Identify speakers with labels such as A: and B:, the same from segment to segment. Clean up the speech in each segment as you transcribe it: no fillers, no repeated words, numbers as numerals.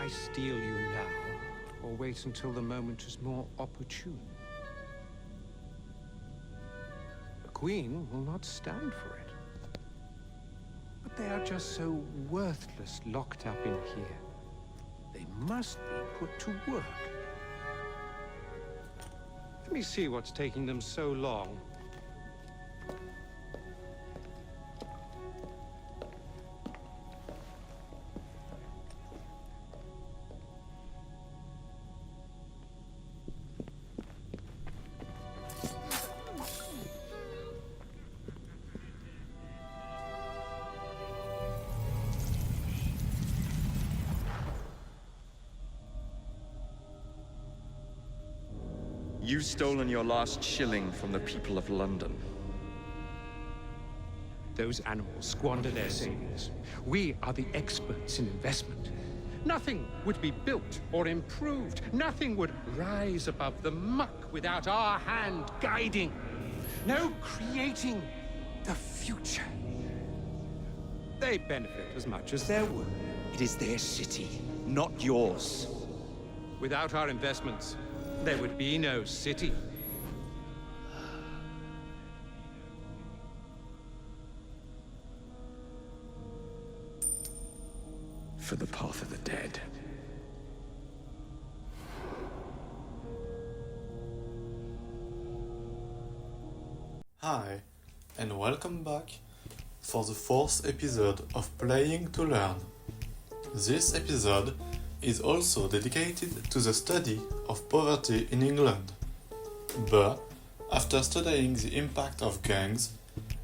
A: I steal you now, or wait until the moment is more opportune? The Queen will not stand for it. But they are just so worthless locked up in here. They must be put to work. Let me see what's taking them so long.
B: You've stolen your last shilling from the people of London.
A: Those animals squander their savings. We are the experts in investment. Nothing would be built or improved. Nothing would rise above the muck without our hand guiding. No creating the future. They benefit as much as their work.
C: It is their city, not yours.
A: Without our investments, there would be no city.
B: For the path of the dead.
D: Hi, and welcome back for the fourth episode of Playing to Learn. This episode is also dedicated to the study of poverty in England. But after studying the impact of gangs,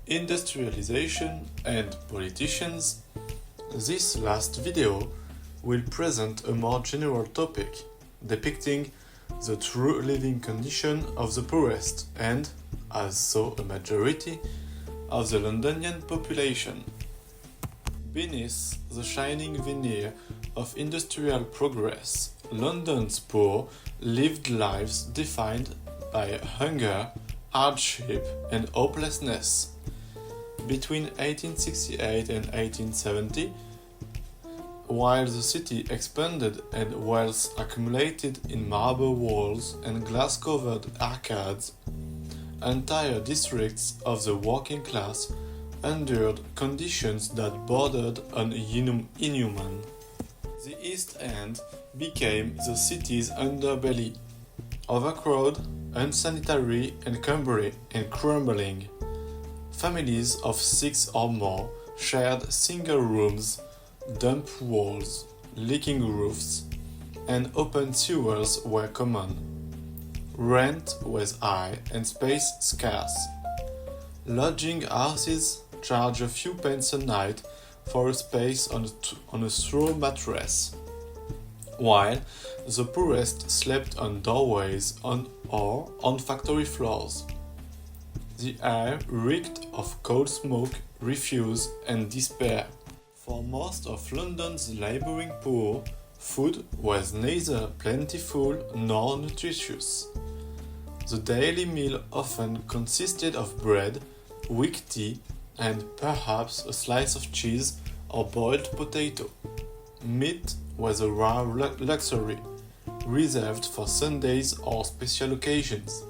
D: industrialization and politicians, this last video will present a more general topic depicting the true living condition of the poorest and, as so, a majority of the Londonian population. Beneath the shining veneer of industrial progress, London's poor lived lives defined by hunger, hardship, and hopelessness. Between 1868 and 1870, while the city expanded and wealth accumulated in marble walls and glass-covered arcades, entire districts of the working class endured conditions that bordered on inhuman. The East End became the city's underbelly, overcrowded, unsanitary, and crumbling. Families of 6 or more shared single rooms, damp walls, leaking roofs, and open sewers were common. Rent was high and space scarce. Lodging houses charged a few pence a night for a space on a straw mattress, while the poorest slept on doorways or on factory floors. The air reeked of coal smoke, refuse, and despair. For most of London's labouring poor, food was neither plentiful nor nutritious. The daily meal often consisted of bread, weak tea, and perhaps a slice of cheese or boiled potato. Meat was a rare luxury, reserved for Sundays or special occasions.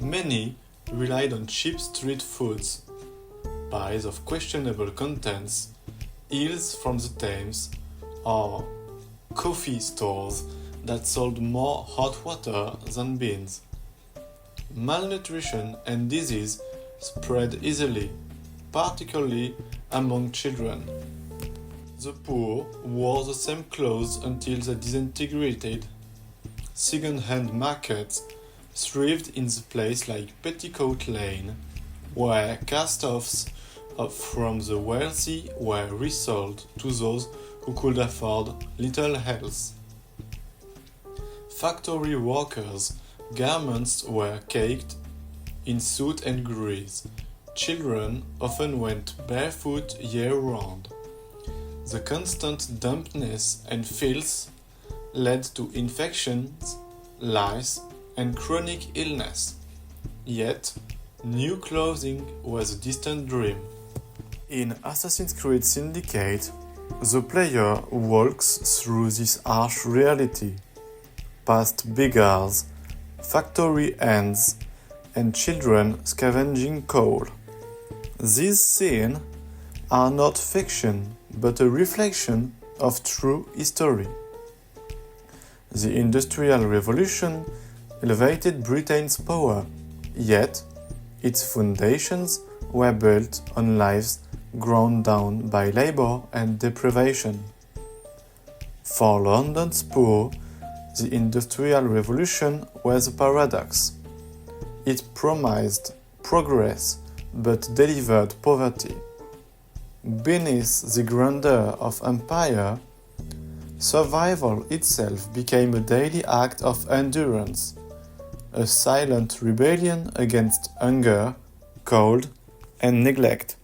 D: Many relied on cheap street foods, pies of questionable contents, eels from the Thames, or coffee stores that sold more hot water than beans. Malnutrition and disease spread easily, particularly among children. The poor wore the same clothes until they disintegrated. Second-hand markets thrived in the place like Petticoat Lane, where cast-offs from the wealthy were resold to those who could afford little else. Factory workers' garments were caked in soot and grease. Children often went barefoot year-round. The constant dampness and filth led to infections, lice, and chronic illness. Yet, new clothing was a distant dream. In Assassin's Creed Syndicate, The player walks through this harsh reality, past beggars, factory ants, and children scavenging coal. These scenes are not fiction, but a reflection of true history. The Industrial Revolution elevated Britain's power, yet its foundations were built on lives ground down by labor and deprivation. For London's poor, the Industrial Revolution was a paradox. It promised progress but delivered poverty. Beneath the grandeur of empire, survival itself became a daily act of endurance, a silent rebellion against hunger, cold, and neglect.